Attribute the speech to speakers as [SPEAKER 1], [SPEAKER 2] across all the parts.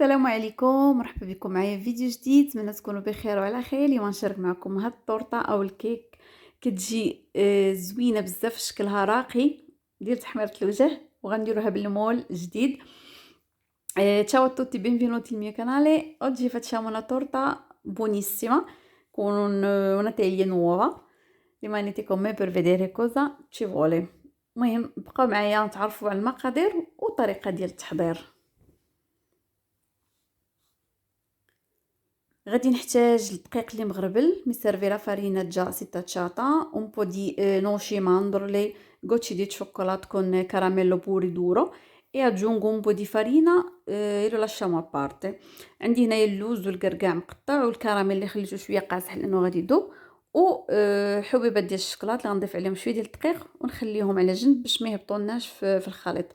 [SPEAKER 1] السلام عليكم، مرحبا بكم معايا في فيديو جديد. نتمنى تكونوا بخير وعلى خير. اليوم غنشارك معكم هاد الطورطه او الكيك. كتجي زوينه بزاف، شكلها راقي ديال تحميره الوجه، وغنديروها بالمول جديد. ciao a tutti, benvenuti nel mio canale. Oggi facciamo una torta buonissima con una teglia nuova. Rimanete con me per vedere cosa ci vuole. المهم بقاو معايا نتعرفوا على المقادير والطريقه ديال التحضير. غادي نحتاج الدقيق اللي مغربل، ميسيرفيرا فارينة già setacciata, un po' di noci mandorle, gocce di cioccolato con caramello puro duro e aggiungo un po' di farina e lo lasciamo a parte. عندي هنايا اللوز والقرقاع مقطع والكراميل اللي خليته شويه قاصح لانه غادي يذوب، و حبيبات ديال الشوكولاط اللي غنضيف عليهم شويه ديال الدقيق ونخليهم على جنب باش ما يهبطولناش في الخليط.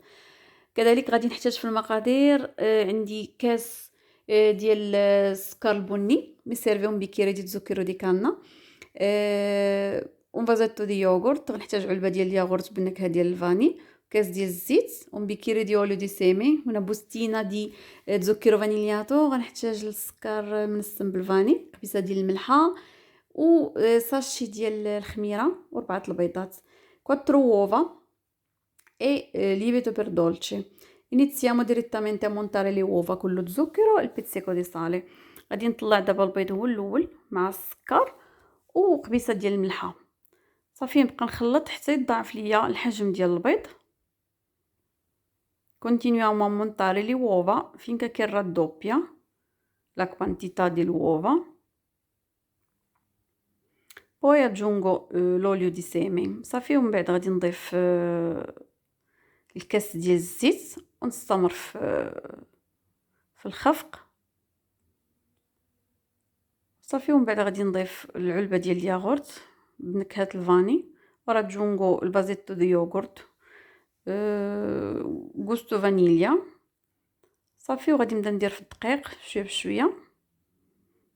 [SPEAKER 1] كذلك غادي نحتاج في المقادير عندي كاس ديال السكر البني ميسيرفي un bicchiere di zucchero di canna, un vasetto di yogurt. غنحتاج علبه ديال الياغورت بالنكهه ديال الفاني، كاس ديال الزيت un bicchiere di olio di semi, una bustina di zucchero vanigliato. غنحتاج السكر منسم بالفاني، قبيصه ديال الملحه و ساشي ديال الخميره و4 البيضات. 4 uova e lievito per dolce. Iniziamo direttamente a montare le uova con lo zucchero e il pizzico di sale. غادي نطلع دابا البيض هو الاول مع السكر وقبيصه ديال الملحه. صافي نبقى نخلط حتى يضاعف ليا الحجم ديال البيض. Continuiamo a montare le uova finché che raddoppia la quantità di uova. Poi aggiungo l'olio di semi. صافي ومن بعد غادي نضيف الكاس ديال الزيت ونستمر في الخفق. صافي ومن بعد غادي نضيف العلبه ديال الياغورت بنكهه الفاني ورaggiungo il vasetto di yogurt gusto vaniglia. صافي وغادي نبدا ندير في الدقيق شويه بشويه،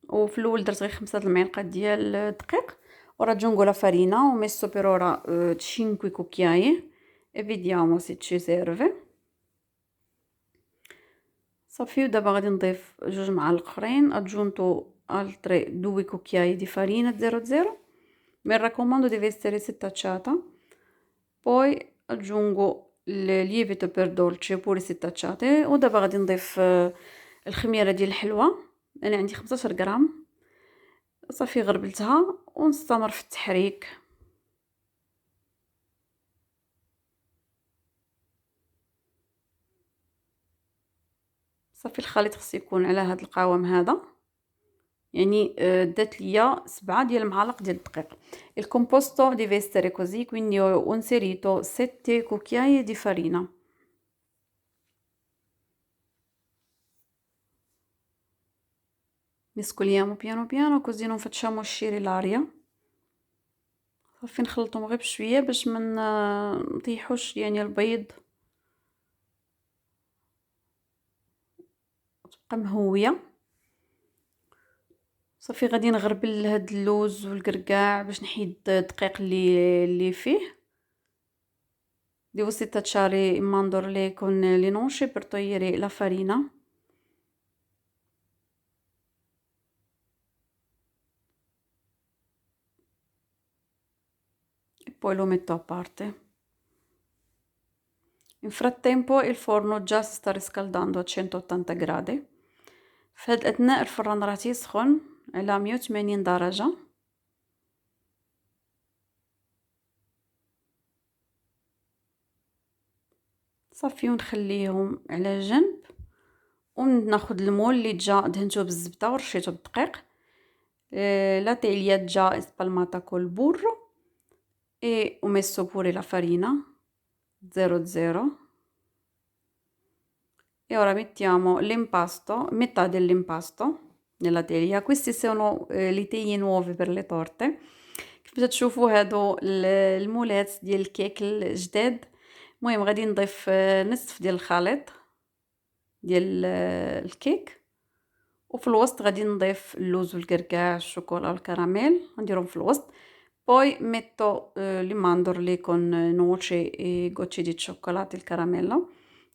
[SPEAKER 1] وفي الاول درت غير 5 المعالق ديال الدقيق. ورaggiungo la farina, ho messo per ora 5 cucchiai e vediamo se ci serve. صافي ودابا غادي نضيف 2 معالق اخرين. aggiunto altre 2 cucchiai di farina 00. Mi raccomando deve essere setacciata. Poi aggiungo il lievito per dolce pure setacciate. ودابا غادي نضيف الخميره ديال الحلوه، انا عندي 15 غرام. صافي غربلتها ونستمر في التحريك. صافي الخليط خصو يكون على هذا القوام هذا، يعني دات ليا 7 ديال المعالق ديال الدقيق. Il composto deve essere così, quindi ho inserito 7 cucchiai di farina. Mescoliamo piano piano così non facciamo uscire l'aria. صافي نخلطهم غير بشويه باش ما نطيحوش يعني البيض وتبقى مهويه. صافي غادي نغربل هاد اللوز والقرقاع باش نحيد الدقيق اللي فيه. devo setacciare i mandorle con le noci per togliere la farina. E poi lo metto a parte. In frattempo il forno già si sta riscaldando a 180 gradi. في هاد الأثناء الفران راه تيسخن على 180 درجة. صافي ونخليهم على جنب وناخذ المول اللي جا دهنته بالزبده ورشيته بالدقيق. la teglia già spalmata col burro e ho messo pure la farina 00. E ora mettiamo l'impasto, metà dell'impasto nella teglia. Questi sono le teglie nuove per le torte. كيف تشوفوا هادو المولات ديال الكيك الجداد. المهم غادي نضيف نصف ديال الخليط ديال الكيك، وفي الوسط غادي نضيف اللوز والقرقاع الشوكولا والكراميل نديرهم في الوسط. Poi metto le mandorle con noce e gocce di cioccolato il caramello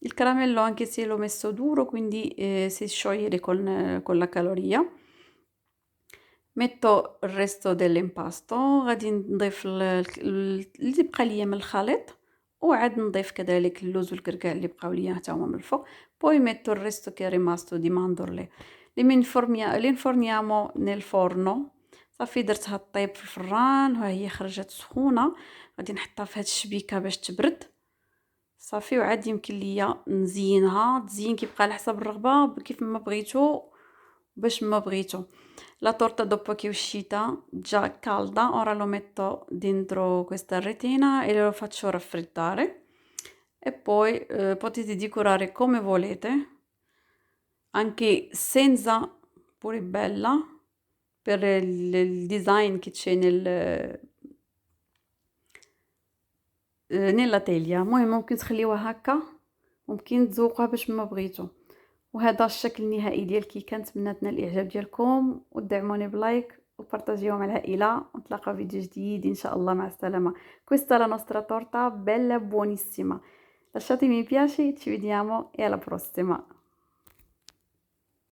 [SPEAKER 1] Il caramello, anche se l'ho messo duro, quindi si scioglie con la caloria. metto il resto dell'impasto، غادي نضيف اللي بقى ليا من الخليط، وعاد نضيف كذلك اللوز والكركاع اللي بقاو ليا حتى هما من الفوق. poi metto il resto che è rimasto di mandorle li inforniamo nel forno. صافي درتها طيب في الفران، ها هي خرجت سخونة، غادي نحطها في هاد الشبيكة باش تبرد صافي. وعاد يمكن ليا نزينها تزيين كيبقى على حسب الرغبة كيف ما بغيتو باش ما بغيتو. La torta dopo che è uscita già calda, ora lo metto dentro questa retena e lo faccio raffreddare. E poi potete decorare come volete, anche senza pure bella, per il design che c'è nella teglia. المهم ممكن تخليوها هكا، ممكن تزوقوها باش ما بغيتو. وهذا الشكل النهائي ديال الكيكه. نتمنى تنال الاعجاب ديالكم، ودعموني بلايك وبارطاجيوه مع العائله، ونتلاقاو فيديو جديد ان شاء الله. مع السلامه. Questa è la nostra torta bella buonissima. Lasciatemi mi piace, ci vediamo e alla prossima.